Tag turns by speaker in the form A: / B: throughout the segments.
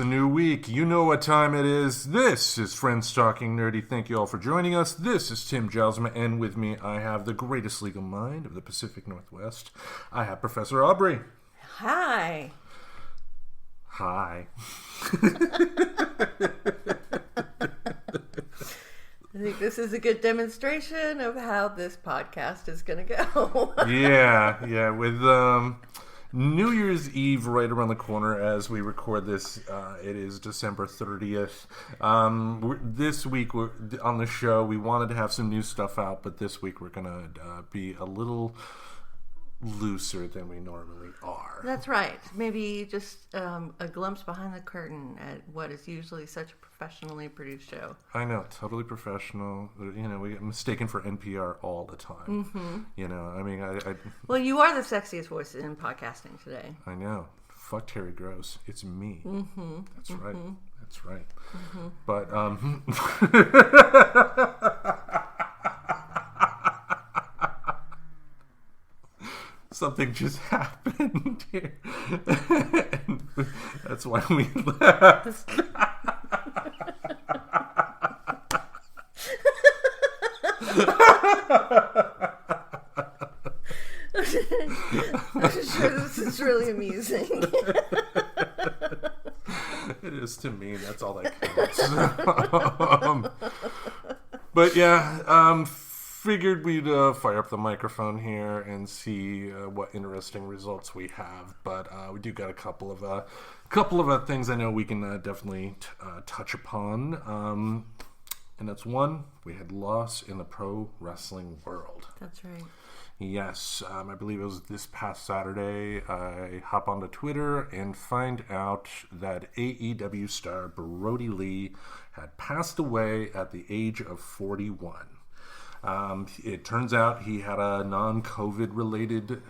A: a new week. You know what time it is. This is Friends Talking Nerdy. Thank you all for joining us. This is Tim Jelsma, and with me I have the greatest legal mind of the Pacific Northwest. I have Professor Aubrey.
B: Hi.
A: Hi.
B: I think this is a good demonstration of how this podcast is going to go.
A: Yeah. With New Year's Eve right around the corner as we record this, it is December 30th. This week on the show, we wanted to have some new stuff out, but this week we're going to be a little looser than we normally are.
B: That's right. Maybe just a glimpse behind the curtain at what is usually such a professionally produced show.
A: I know, totally professional. You know, we get mistaken for NPR all the time.
B: Mm-hmm.
A: You know, I mean, I
B: Well, you are the sexiest voice in podcasting today.
A: I know. Fuck Terry Gross. It's me.
B: Mm-hmm.
A: That's
B: mm-hmm.
A: right. That's right.
B: Mm-hmm.
A: But something just happened here. And that's why we left.
B: I'm sure this is really amusing.
A: It is to me. That's all that counts. But yeah, figured we'd fire up the microphone here and see what interesting results we have. But we do got a couple of things I know we can definitely touch upon. And that's one, we had loss in the pro wrestling world.
B: That's right.
A: Yes, I believe it was this past Saturday. I hop onto Twitter and find out that AEW star Brodie Lee had passed away at the age of 41. It turns out he had a non-COVID related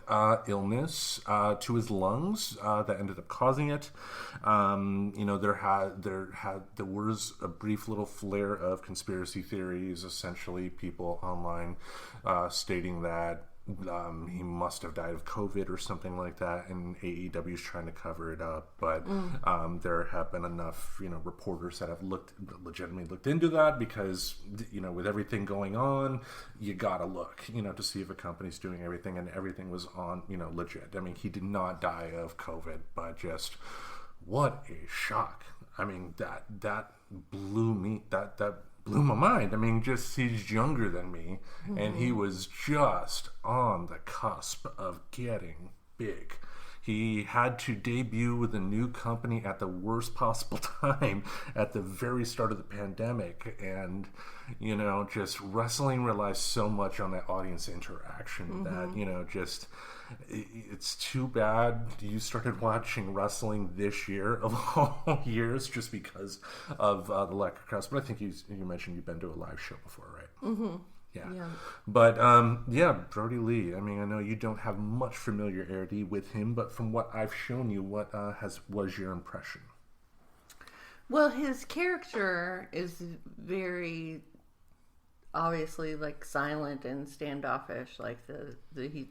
A: illness to his lungs that ended up causing it. You know, there was a brief little flare of conspiracy theories, essentially people online stating that he must have died of COVID or something like that, and AEW is trying to cover it up. But there have been enough, reporters that have legitimately looked into that because, with everything going on, you gotta look, to see if a company's doing everything, and everything was on, legit. I mean, he did not die of COVID, but just what a shock. I mean, that blew me. That blew my mind. I mean, just he's younger than me, and he was just on the cusp of getting big. He had to debut with a new company at the worst possible time at the very start of the pandemic, and just wrestling relies so much on that audience interaction that just it's too bad you started watching wrestling this year of all years just because of the lack of crowds. But I think you mentioned you've been to a live show before, right?
B: Mm-hmm.
A: Yeah. But Brodie Lee. I mean, I know you don't have much familiarity with him, but from what I've shown you, what was your impression?
B: Well, his character is very obviously like silent and standoffish, like the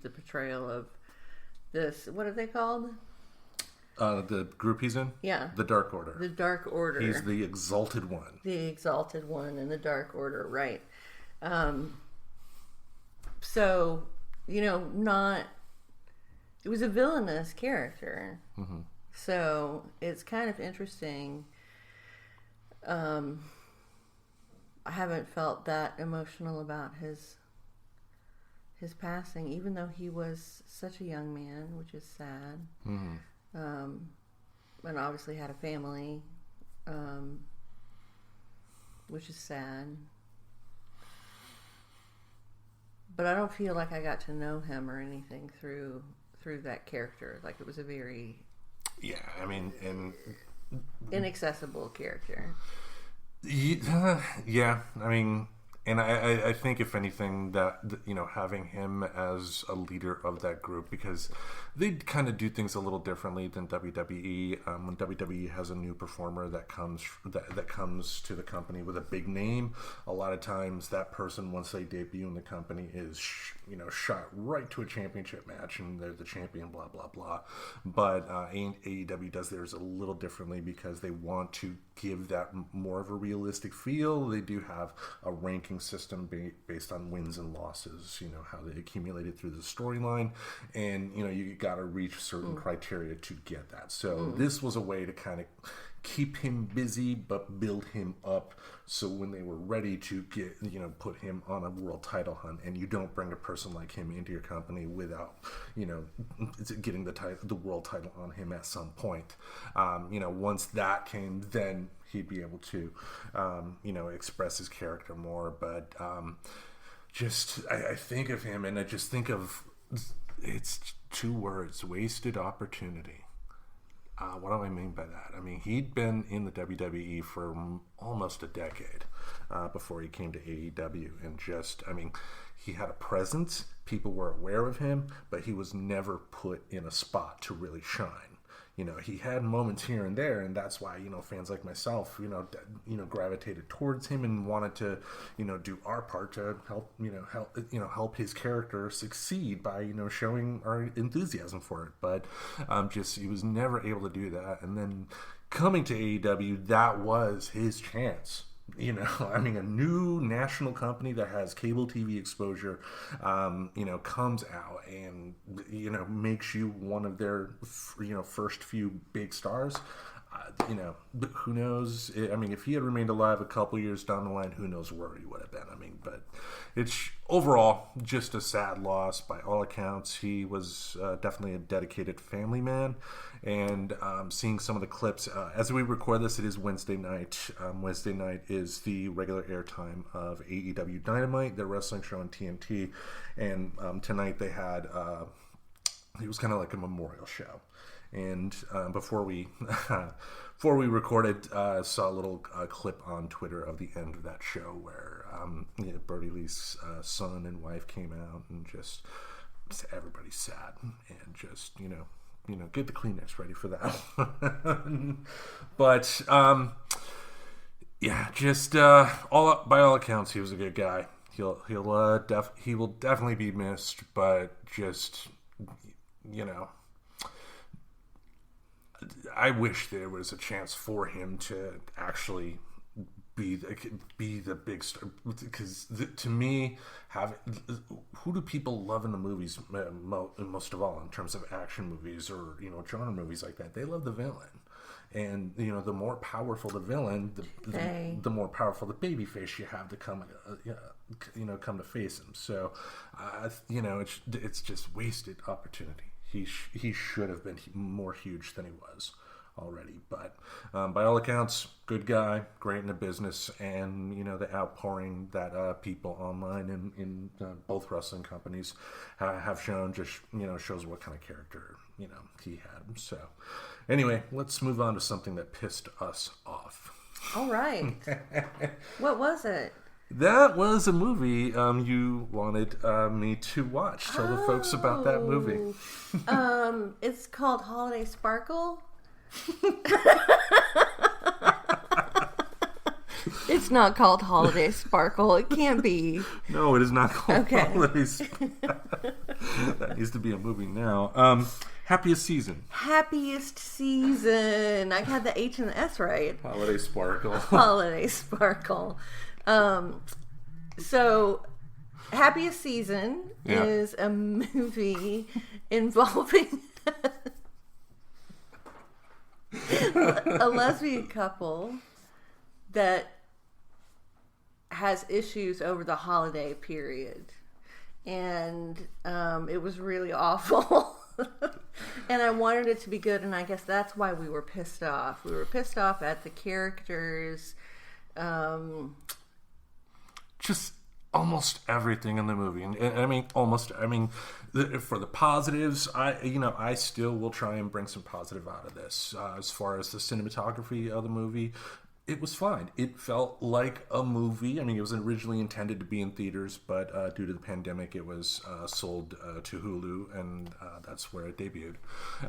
B: portrayal of this. What are they called?
A: The group he's in?
B: Yeah.
A: The Dark Order.
B: The Dark Order.
A: He's the exalted one.
B: The exalted one in the Dark Order, right. So, it was a villainous character. Mm-hmm. So it's kind of interesting. I haven't felt that emotional about his passing, even though he was such a young man, which is sad. Mm-hmm. And obviously had a family, which is sad. But I don't feel like I got to know him or anything through that character. Like it was a very inaccessible character.
A: Yeah, I mean, And I think, if anything, that, having him as a leader of that group, because they kind of do things a little differently than WWE. When WWE has a new performer that comes to the company with a big name, a lot of times that person, once they debut in the company, is shot right to a championship match, and they're the champion, blah blah blah. But AEW does theirs a little differently because they want to give that more of a realistic feel. They do have a ranking system based on wins and losses, how they accumulated through the storyline, and you got to reach certain criteria to get that. So this was a way to kind of keep him busy but build him up, so when they were ready to get put him on a world title hunt, and you don't bring a person like him into your company without getting the world title on him at some point. Once that came, then he'd be able to express his character more. But I think of him, and I just think of, it's 2 words: wasted opportunity. What do I mean by that? I mean, he'd been in the WWE for almost a decade before he came to AEW, and he had a presence. People were aware of him, but he was never put in a spot to really shine. He had moments here and there, and that's why fans like myself gravitated towards him and wanted to do our part to help his character succeed by showing our enthusiasm for it. But he was never able to do that, and then coming to AEW, that was his chance. A new national company that has cable TV exposure, comes out and, makes you one of their, first few big stars. Who knows? If he had remained alive a couple years down the line, who knows where he would have been. But it's overall just a sad loss by all accounts. He was definitely a dedicated family man. And seeing some of the clips, as we record this, it is Wednesday night. Wednesday night is the regular airtime of AEW Dynamite, their wrestling show on TNT. And tonight they had, it was kind of like a memorial show. And before we recorded, saw a little clip on Twitter of the end of that show where Brodie Lee's son and wife came out, and just everybody's sad, and just get the Kleenex ready for that. But by all accounts, he was a good guy. He will definitely be missed, but I wish there was a chance for him to actually be the big star, because to me, who do people love in the movies most of all in terms of action movies or genre movies like that? They love the villain. And the more powerful the villain, the more powerful the baby face you have to come to face him. So it's just wasted opportunity. He should have been more huge than he was already. But by all accounts, good guy, great in the business, and the outpouring that people online and in both wrestling companies have shown just shows what kind of character he had. So anyway, let's move on to something that pissed us off.
B: All right. What was it?
A: That was a movie you wanted me to watch. Tell the folks about that movie.
B: It's called Holiday Sparkle. It's not called Holiday Sparkle. It can't be.
A: No, it is not called Holiday Sparkle. That needs to be a movie now. Happiest Season. Happiest
B: Season. I had the H and the S right.
A: Holiday Sparkle.
B: Holiday Sparkle. So, Happiest Season is a movie involving a lesbian couple that has issues over the holiday period. And it was really awful. And I wanted it to be good, and I guess that's why we were pissed off. We were pissed off at the characters.
A: Just almost everything in the movie, and for the positives, I still will try and bring some positive out of this. As far as the cinematography of the movie, it was fine. It felt like a movie. I mean, it was originally intended to be in theaters, but due to the pandemic, it was sold to Hulu, and that's where it debuted.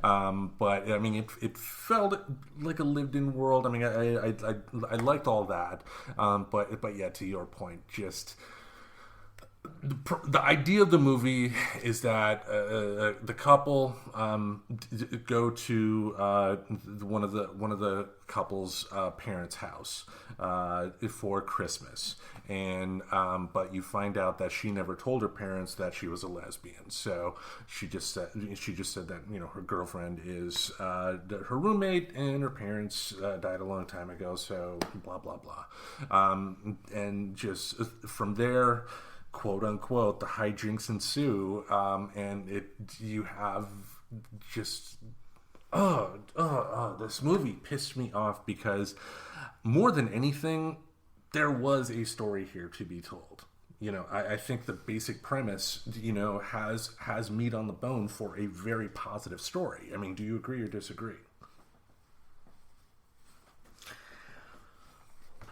A: But I mean, it felt like a lived-in world. I mean, I liked all that, but yeah, to your point, just. The idea of the movie is that the couple go to one of the couple's parents' house for Christmas, and but you find out that she never told her parents that she was a lesbian. So she just said that her girlfriend is her roommate, and her parents died a long time ago. So blah blah blah, and just from there, quote unquote, the hijinks ensue, and you have just this movie pissed me off because more than anything, there was a story here to be told. I think the basic premise, has meat on the bone for a very positive story. I mean, do you agree or disagree?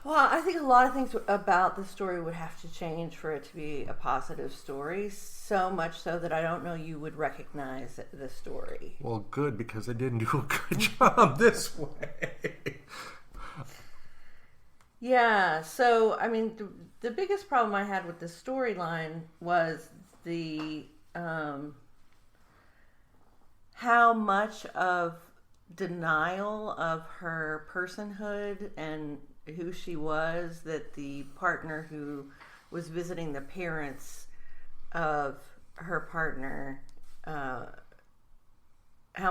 B: Well, I think a lot of things about the story would have to change for it to be a positive story, so much so that I don't know you would recognize the story.
A: Well, good, because they didn't do a good job this way.
B: Yeah, so, I mean, the biggest problem I had with the storyline was the, how much of denial of her personhood and who she was that the partner who was visiting the parents of her partner, how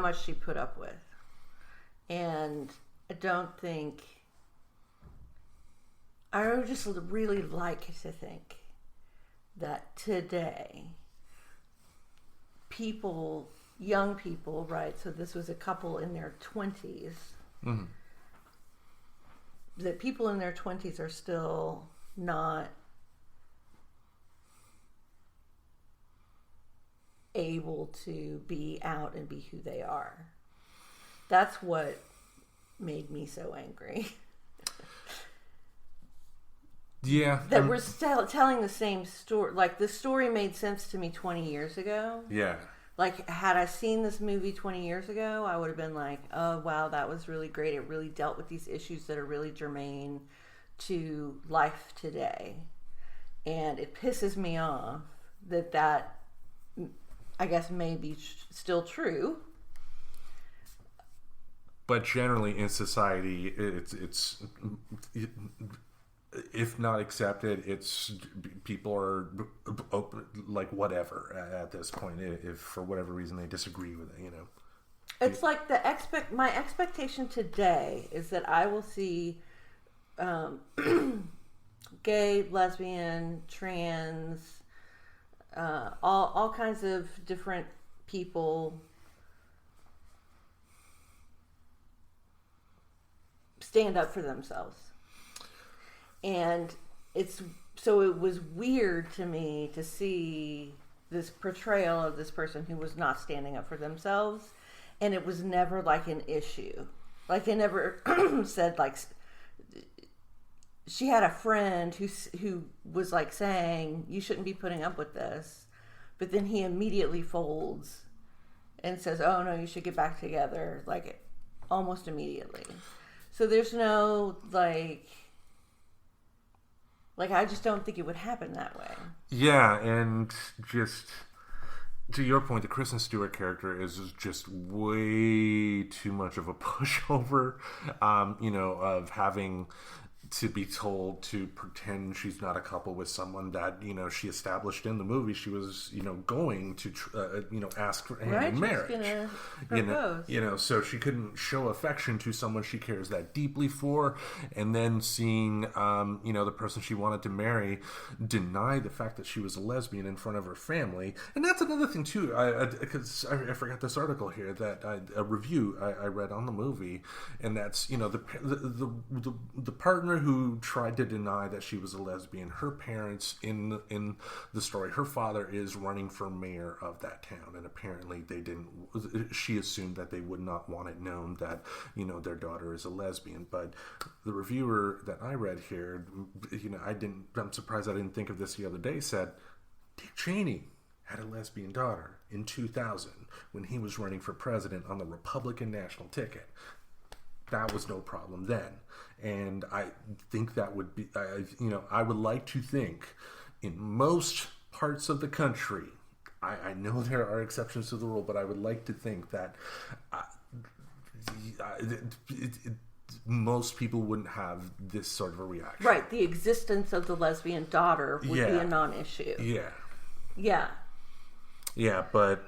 B: much she put up with. And I would just really like to think that today young people, right, so this was a couple in their 20s, mm-hmm. that people in their 20s are still not able to be out and be who they are. That's what made me so angry.
A: Yeah.
B: That we're still telling the same story. Like, the story made sense to me 20 years ago.
A: Yeah.
B: Like, had I seen this movie 20 years ago, I would have been like, oh, wow, that was really great. It really dealt with these issues that are really germane to life today. And it pisses me off that I guess, may be still true.
A: But generally in society, it's if not accepted, it's people are open, like whatever at this point. If for whatever reason they disagree with it,
B: It's like my expectation today is that I will see gay, lesbian, trans, all kinds of different people stand up for themselves. And it was weird to me to see this portrayal of this person who was not standing up for themselves, and it was never like an issue. Like, they never said, like, she had a friend who was like saying, you shouldn't be putting up with this, but then he immediately folds and says, oh no, you should get back together, like, almost immediately. So there's no like I just don't think it would happen that way. Yeah,
A: and just to your point, the Kristen Stewart character is just way too much of a pushover, of having to be told to pretend she's not a couple with someone that, she established in the movie she was, going to, ask for hand in marriage. So she couldn't show affection to someone she cares that deeply for, and then seeing, the person she wanted to marry deny the fact that she was a lesbian in front of her family. And that's another thing too, because I forgot this article here that a review I read on the movie, and that's, the partner mother who tried to deny that she was a lesbian. Her parents, in the story, her father is running for mayor of that town, and apparently they didn't. She assumed that they would not want it known that their daughter is a lesbian. But the reviewer that I read here, I'm surprised I didn't think of this the other day. Said Dick Cheney had a lesbian daughter in 2000 when he was running for president on the Republican national ticket. That was no problem then. And I think that would be, I would like to think in most parts of the country, I know there are exceptions to the rule, but I would like to think that most people wouldn't have this sort of a reaction.
B: Right. The existence of the lesbian daughter would be a non-issue.
A: Yeah.
B: Yeah.
A: Yeah, but...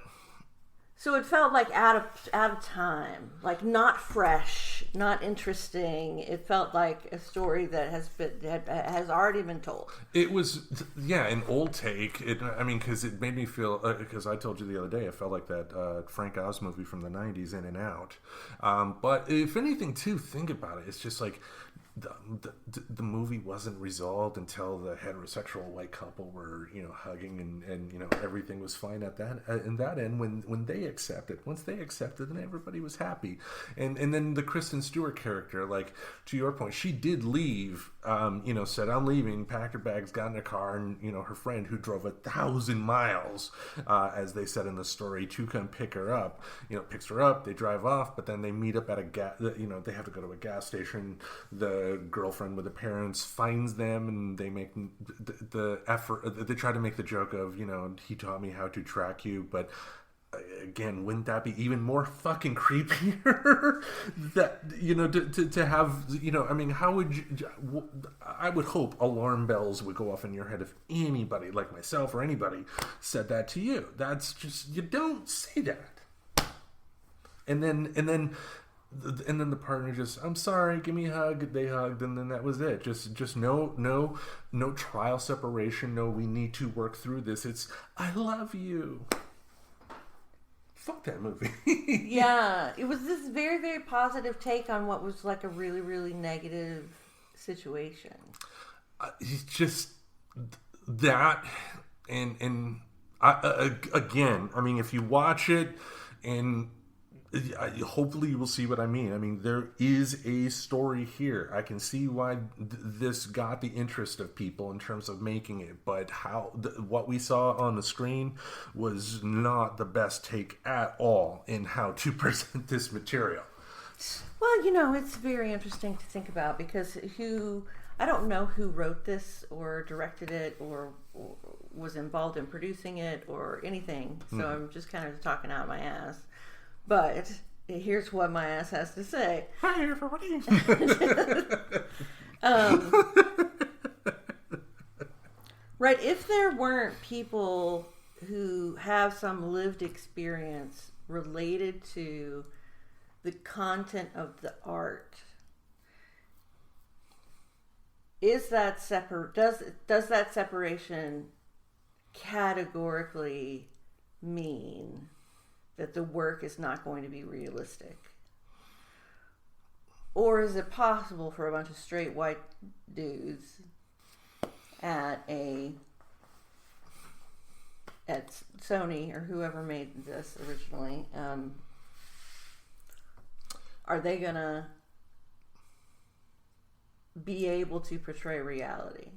B: So it felt like out of time, like not fresh, not interesting. It felt like a story that has already been told. It was,
A: an old take. Because it made me feel, because I told you the other day, it felt like that Frank Oz movie from the 90s, In and Out. But if anything, too, think about it. It's just like, the movie wasn't resolved until the heterosexual white couple were hugging and everything was fine at that end when they accepted. Once they accepted, then everybody was happy. And then the Kristen Stewart character, like to your point, she did leave. Said I'm leaving, packed her bags, got in a car, and her friend who drove 1,000 miles, as they said in the story, to come pick her up. Picks her up. They drive off, but then they meet up at a they have to go to a gas station. The girlfriend with the parents finds them, and they make the effort. They try to make the joke of he taught me how to track you, but again, wouldn't that be even more fucking creepier? That to have how would you? I would hope alarm bells would go off in your head if anybody like myself or anybody said that to you. That's just, you don't say that. And then the partner just, I'm sorry, give me a hug. They hugged, and then that was it. Just no trial separation. No, we need to work through this. It's, I love you. Fuck that movie.
B: Yeah, it was this very, very positive take on what was like a really, really negative situation.
A: It's just that, and again, if you watch it and. Hopefully you will see what I mean. There is a story here. I can see why this got the interest of people in terms of making it, but what we saw on the screen was not the best take at all in how to present this material.
B: Well, it's very interesting to think about because I don't know who wrote this or directed it or was involved in producing it or anything, so I'm just kind of talking out of my ass. But here's what my ass has to say.
A: Hi, everybody.
B: Right, if there weren't people who have some lived experience related to the content of the art, does that separation categorically mean that the work is not going to be realistic? Or is it possible for a bunch of straight white dudes at Sony or whoever made this originally, are they gonna be able to portray reality?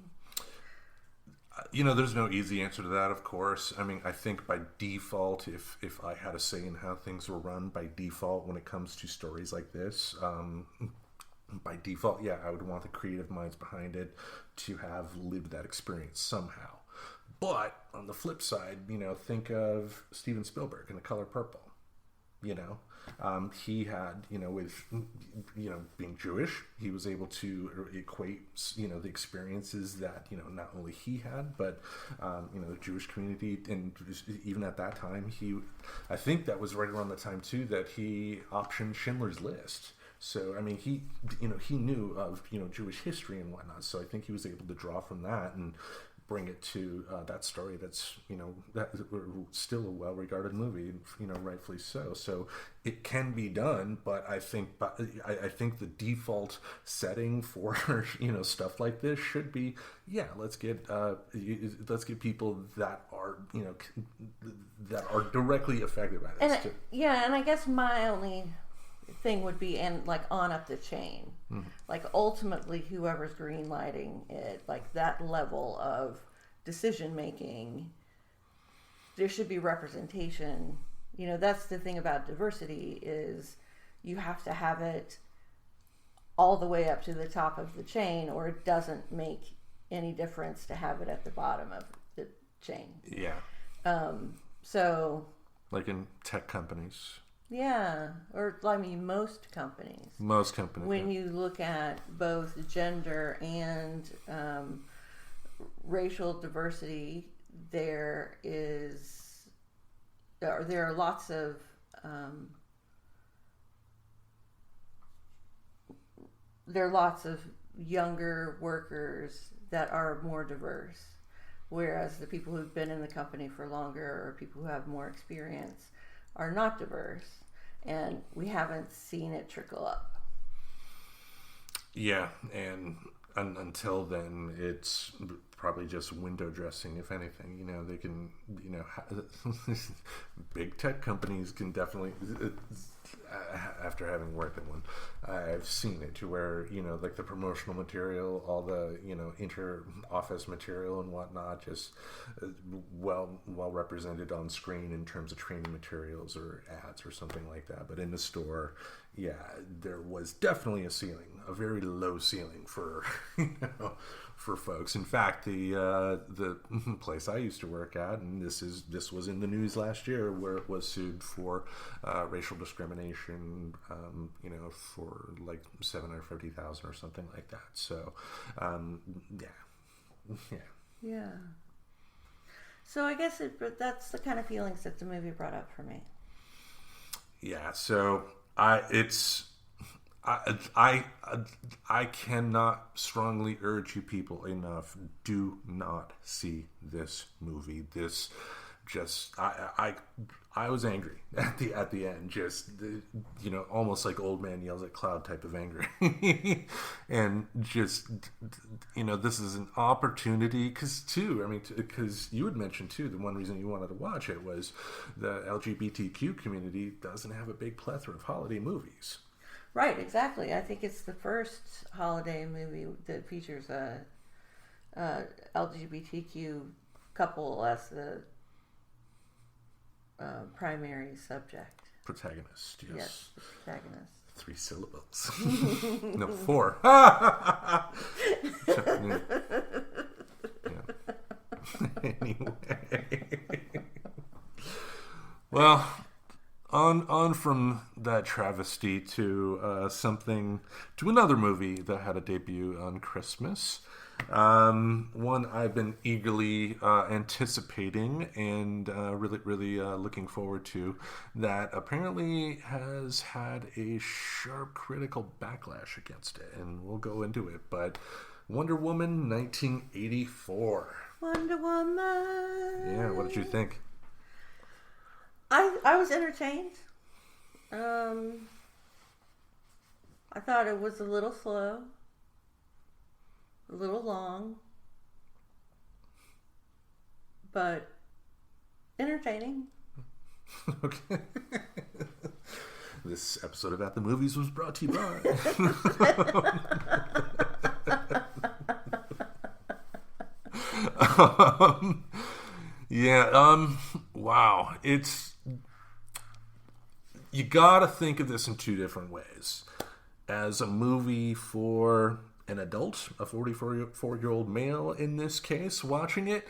A: There's no easy answer to that, of course. I think by default, if I had a say in how things were run, by default, when it comes to stories like this, by default, I would want the creative minds behind it to have lived that experience somehow. But on the flip side, think of Steven Spielberg in The Color Purple. He had, with, being Jewish, he was able to equate, the experiences that, not only he had, but, the Jewish community. And even at that time, I think that was right around the time too, that he optioned Schindler's List. So, he knew of, Jewish history and whatnot. So I think he was able to draw from that and bring it to that story that's, that still a well-regarded movie, rightfully so. So it can be done, but I think the default setting for stuff like this should be, let's get people that are directly affected by this too.
B: And I guess my only thing would be, and like on up the chain, like ultimately whoever's greenlighting it, like that level of decision making, there should be representation. That's the thing about diversity, is you have to have it all the way up to the top of the chain, or it doesn't make any difference to have it at the bottom of the chain. So
A: like in tech companies.
B: Or most companies. When you look at both gender and racial diversity, there are lots of younger workers that are more diverse, whereas the people who've been in the company for longer, or people who have more experience, are not diverse. And we haven't seen it trickle up.
A: Yeah, and until then, it's probably just window dressing, if anything. They can, big tech companies can definitely, after having worked in one, I've seen it to where, like the promotional material, all the, inter-office material and whatnot, just well represented on screen in terms of training materials or ads or something like that. But in the store, there was definitely a very low ceiling for, for folks. In fact, the place I used to work at, and this was in the news last year, where it was sued for racial discrimination, for like $750,000 or something like that. So,
B: yeah. So I guess that's the kind of feelings that the movie brought up for me.
A: Yeah. So I cannot strongly urge you people enough, do not see this movie. This just, I was angry at the end, just, almost like old man yells at cloud type of angry. And just, this is an opportunity, because you had mentioned too, the one reason you wanted to watch it was the LGBTQ community doesn't have a big plethora of holiday movies.
B: Right, exactly. I think it's the first holiday movie that features a LGBTQ couple as the primary subject.
A: Protagonist, yes.
B: Yes, the protagonist.
A: 3 syllables. No, 4. Anyway. Well, on from that travesty to another movie that had a debut on Christmas. One I've been eagerly anticipating and really looking forward to, that apparently has had a sharp critical backlash against it, and we'll go into it. But Wonder Woman 1984.
B: Wonder Woman.
A: Yeah, what did you think?
B: I was entertained. I thought it was a little slow, a little long, but entertaining.
A: Okay. This episode of At the Movies was brought to you by... wow. You gotta think of this in two different ways. As a movie for an adult, a 44-year-old male in this case, watching it,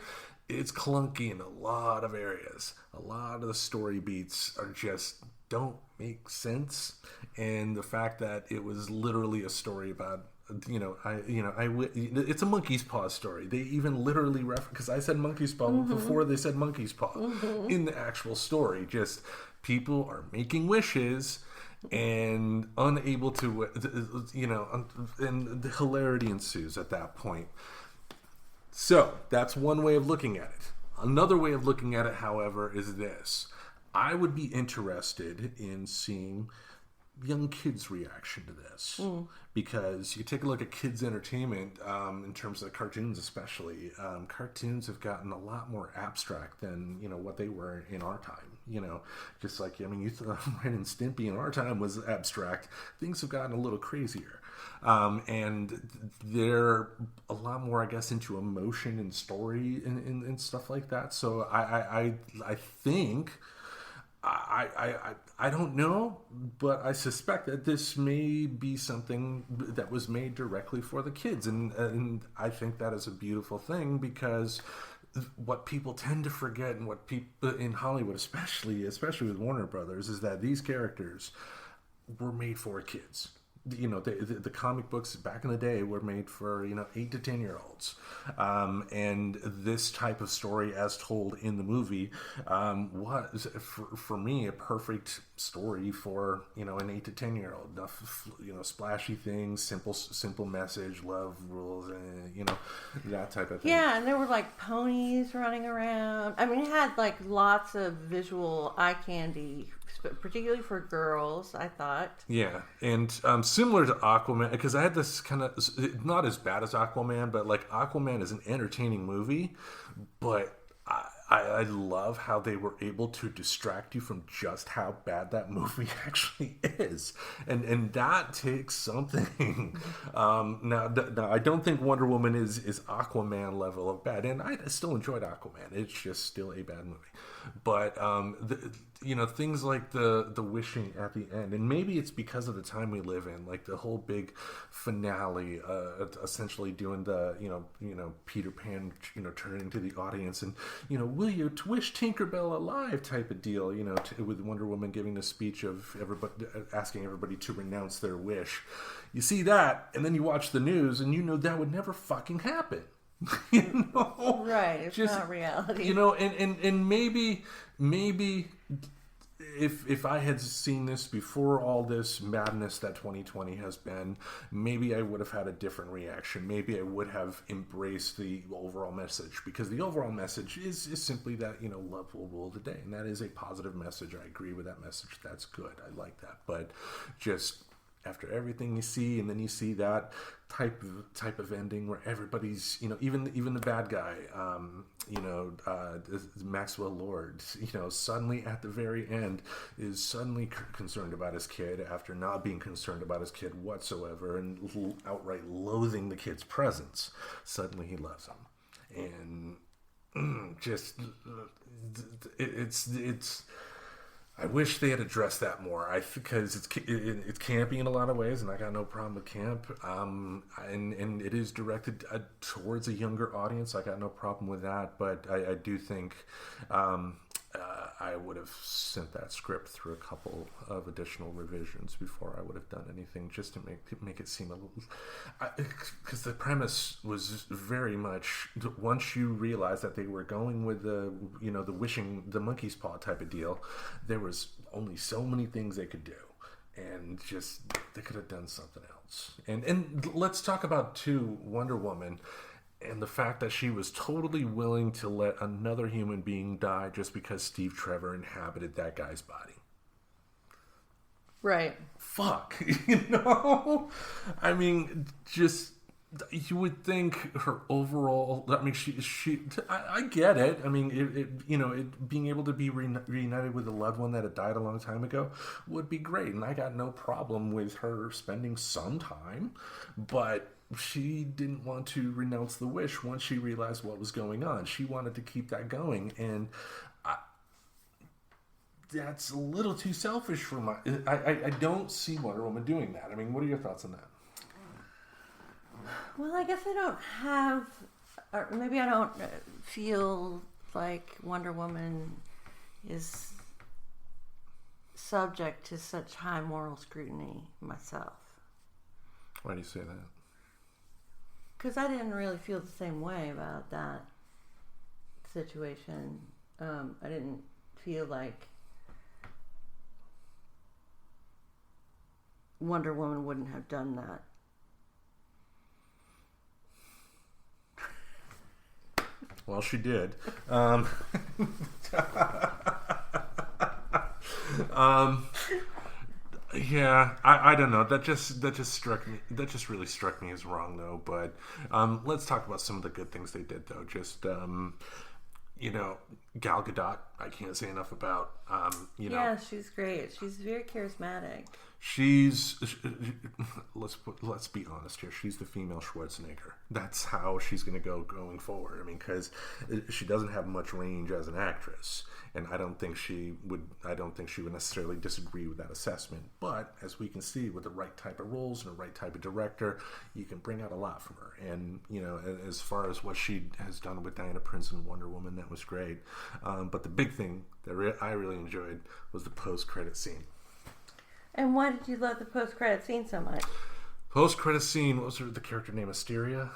A: it's clunky in a lot of areas. A lot of the story beats don't make sense. And the fact that it was literally a story about, it's a monkey's paw story. They even literally reference, because I said monkey's paw before they said monkey's paw in the actual story. Just people are making wishes and unable to, and the hilarity ensues at that point. So that's one way of looking at it. Another way of looking at it, however, is this. I would be interested in seeing young kids' reaction to this. Because you take a look at kids' entertainment, in terms of cartoons especially, cartoons have gotten a lot more abstract than, what they were in our time. Just like, you thought Ren and Stimpy in our time was abstract. Things have gotten a little crazier. And they're a lot more, I guess, into emotion and story and stuff like that. So I think... I don't know, but I suspect that this may be something that was made directly for the kids, and I think that is a beautiful thing, because what people tend to forget, and what people in Hollywood, especially with Warner Brothers, is that these characters were made for kids. The comic books back in the day were made for 8 to 10 year olds, and this type of story, as told in the movie, was for me a perfect story for an 8 to 10 year old. Splashy things, simple message, love rules, and that type of thing.
B: Yeah, and there were like ponies running around. It had like lots of visual eye candy, particularly for girls, I thought. Yeah,
A: and similar to Aquaman, because I had this kind of, not as bad as Aquaman, but like Aquaman is an entertaining movie, but I love how they were able to distract you from just how bad that movie actually is, and that takes something. Now I don't think Wonder Woman is Aquaman level of bad, and I still enjoyed Aquaman. It's just still a bad movie, but things like the wishing at the end, and maybe it's because of the time we live in, like the whole big finale, essentially doing the Peter Pan turning to the audience and will you wish Tinkerbell alive type of deal, with Wonder Woman giving the speech of everybody, asking everybody to renounce their wish. You see that, and then you watch the news, and that would never fucking happen.
B: Right, it's just not reality.
A: And maybe if I had seen this before all this madness that 2020 has been, maybe I would have had a different reaction. Maybe I would have embraced the overall message, because the overall message is simply that love will rule the day, and that is a positive message. I agree with that message. That's good. I like that. But just after everything you see, and then you see that type of ending where everybody's even the bad guy, Maxwell Lord, suddenly at the very end is suddenly concerned about his kid after not being concerned about his kid whatsoever, and outright loathing the kid's presence. Suddenly he loves him, and just it's I wish they had addressed that more. Because it's campy in a lot of ways, and I got no problem with camp. And it is directed towards a younger audience. I got no problem with that. But I do think I would have sent that script through a couple of additional revisions before I would have done anything, just to make it seem a little. Because the premise was very much, once you realize that they were going with the wishing, the monkey's paw type of deal, there was only so many things they could do, and just they could have done something else. And let's talk about Wonder Woman. And the fact that she was totally willing to let another human being die just because Steve Trevor inhabited that guy's body.
B: Right.
A: Fuck. Just, you would think her overall, I get it. Being able to be reunited with a loved one that had died a long time ago would be great. And I got no problem with her spending some time, but she didn't want to renounce the wish once she realized what was going on. She wanted to keep that going, and that's a little too selfish for my... I don't see Wonder Woman doing that. What are your thoughts on that?
B: Well, I guess I don't have... Or maybe I don't feel like Wonder Woman is subject to such high moral scrutiny myself.
A: Why do you say that?
B: Because I didn't really feel the same way about that situation. I didn't feel like Wonder Woman wouldn't have done that.
A: Well, she did. Yeah, I don't know. That just struck me. That just really struck me as wrong, though. But let's talk about some of the good things they did, though. Just Gal Gadot. I can't say enough about.
B: Yeah, she's great. She's very charismatic.
A: Let's be honest here. She's the female Schwarzenegger. That's how she's going to go going forward. I mean, because she doesn't have much range as an actress, and I don't think she would necessarily disagree with that assessment. But as we can see, with the right type of roles and the right type of director, you can bring out a lot from her. And as far as what she has done with Diana Prince and Wonder Woman, that was great. But the big thing that I really enjoyed was the post-credit scene.
B: And why did you love the post-credit scene so much?
A: Post-credit scene, what was the character name? Asteria?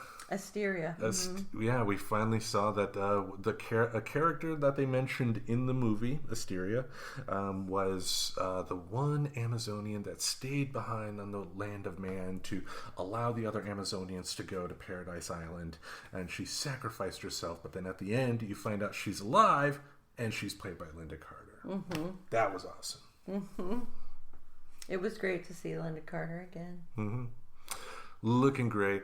A: Yeah, we finally saw that a character that they mentioned in the movie, Asteria, was the one Amazonian that stayed behind on the land of man to allow the other Amazonians to go to Paradise Island. And she sacrificed herself, but then at the end, you find out she's alive, and she's played by Linda Carter. Mm-hmm. That was awesome.
B: Mm-hmm. It was great to see Linda Carter again.
A: Mm-hmm. Looking great.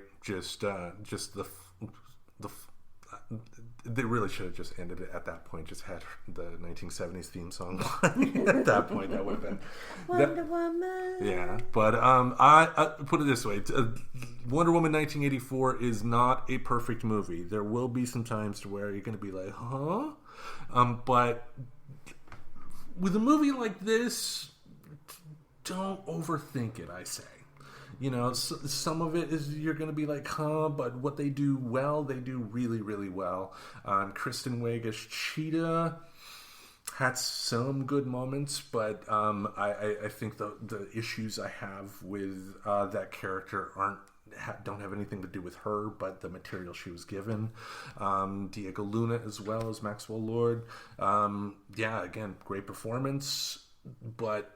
A: They really should have just ended it at that point. Just had the 1970s theme song playing at that point. That would have been
B: Wonder Woman.
A: Yeah, but I put it this way: Wonder Woman 1984 is not a perfect movie. There will be some times to where you're going to be like, huh? But with a movie like this, don't overthink it, I say. Some of it is you're going to be like, huh, but what they do well, they do really, really well. Kristen Wiig as Cheetah had some good moments, but I think the issues I have with that character don't have anything to do with her, but the material she was given. Diego Luna as well as Maxwell Lord. Again, great performance, but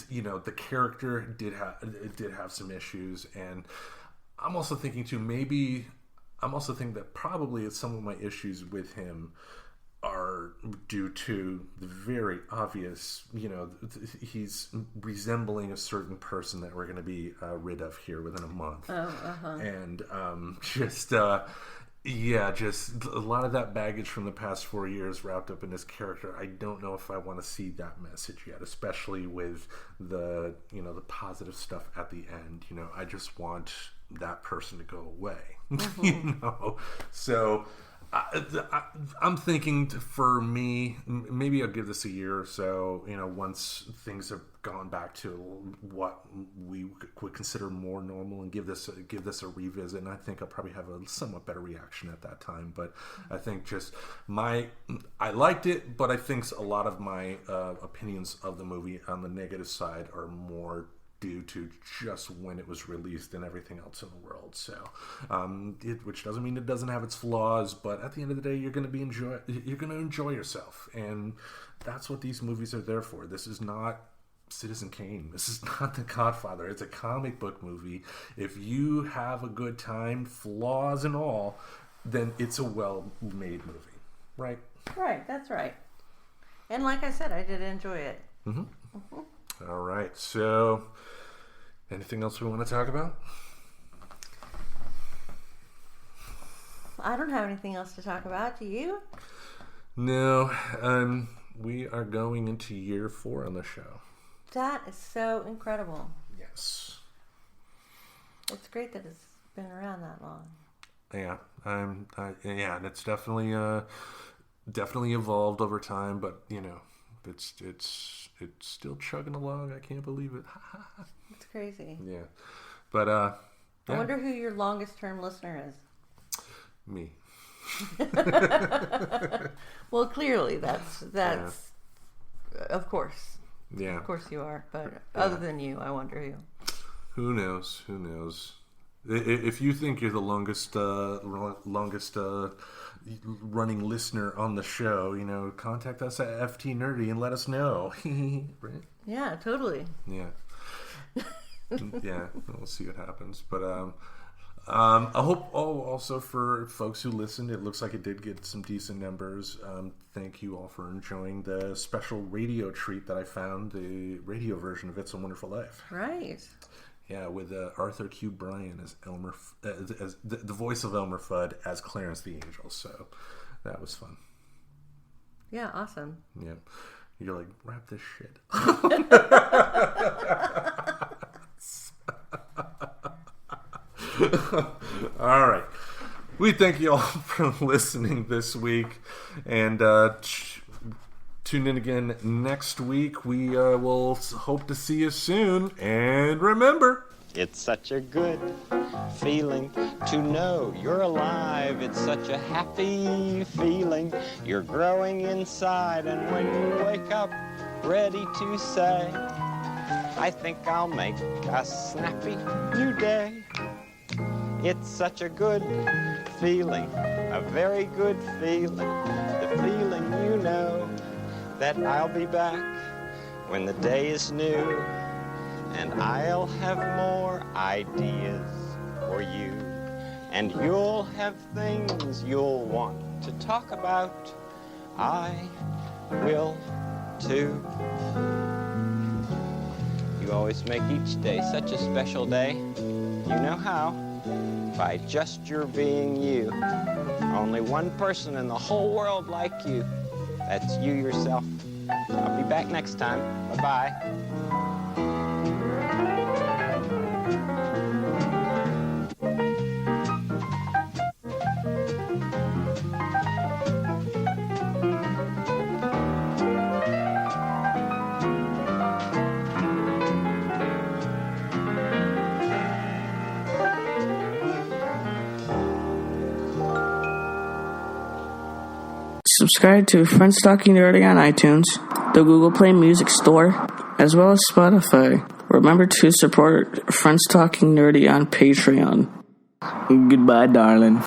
A: the character did have some issues, and I'm also thinking that probably some of my issues with him are due to the very obvious, he's resembling a certain person that we're going to be rid of here within a month. And just a lot of that baggage from the past 4 years wrapped up in this character. I don't know if I want to see that message yet, especially with the positive stuff at the end. I just want that person to go away.
B: Mm-hmm.
A: So I'm thinking, for me, maybe I'll give this a year or so, once things have gone back to what we would consider more normal, and give this a revisit. And I think I'll probably have a somewhat better reaction at that time. But I think I liked it, but I think a lot of my opinions of the movie on the negative side are more due to just when it was released and everything else in the world. So, which doesn't mean it doesn't have its flaws, but at the end of the day, you're going to enjoy yourself, and that's what these movies are there for. This is not Citizen Kane. This is not The Godfather. It's a comic book movie. If you have a good time, flaws and all, then it's a well-made movie, right?
B: Right. That's right. And like I said, I did enjoy it.
A: Mm-hmm. Mm-hmm. All right, so anything else we want to talk about?
B: I don't have anything else to talk about. Do you?
A: No, we are going into year 4 on the show.
B: That is so incredible.
A: Yes.
B: It's great that it's been around that long.
A: Yeah, and it's definitely evolved over time, but it's still chugging along. I can't believe it.
B: It's crazy.
A: Yeah. But
B: I wonder who your longest term listener is.
A: Me.
B: Well, clearly that's of course.
A: Yeah.
B: Of course you are, but other than you, I wonder who.
A: Who knows? If you think you're the longest running listener on the show, contact us at FT Nerdy and let us know. Right?
B: Yeah, totally.
A: Yeah. Yeah, we'll see what happens. But I hope, also for folks who listened, it looks like it did get some decent numbers. Thank you all for enjoying the special radio treat that I found, the radio version of It's a Wonderful Life.
B: Right.
A: Yeah, with Arthur Q. Bryan as Elmer, as the voice of Elmer Fudd as Clarence the Angel. So that was fun.
B: Yeah, awesome.
A: Yeah. You're like, wrap this shit. All right. We thank you all for listening this week. And tune in again next week. We will hope to see you soon. And remember,
C: it's such a good feeling to know you're alive. It's such a happy feeling. You're growing inside, and when you wake up ready to say, I think I'll make a snappy new day. It's such a good feeling, a very good feeling. The feeling you know that I'll be back when the day is new. And I'll have more ideas for you. And you'll have things you'll want to talk about. I will too. You always make each day such a special day. You know how? By just your being you. Only one person in the whole world like you. That's you yourself. I'll be back next time. Bye-bye.
D: Subscribe to Friends Talking Nerdy on iTunes, the Google Play Music Store, as well as Spotify. Remember to support Friends Talking Nerdy on Patreon. Goodbye, darling.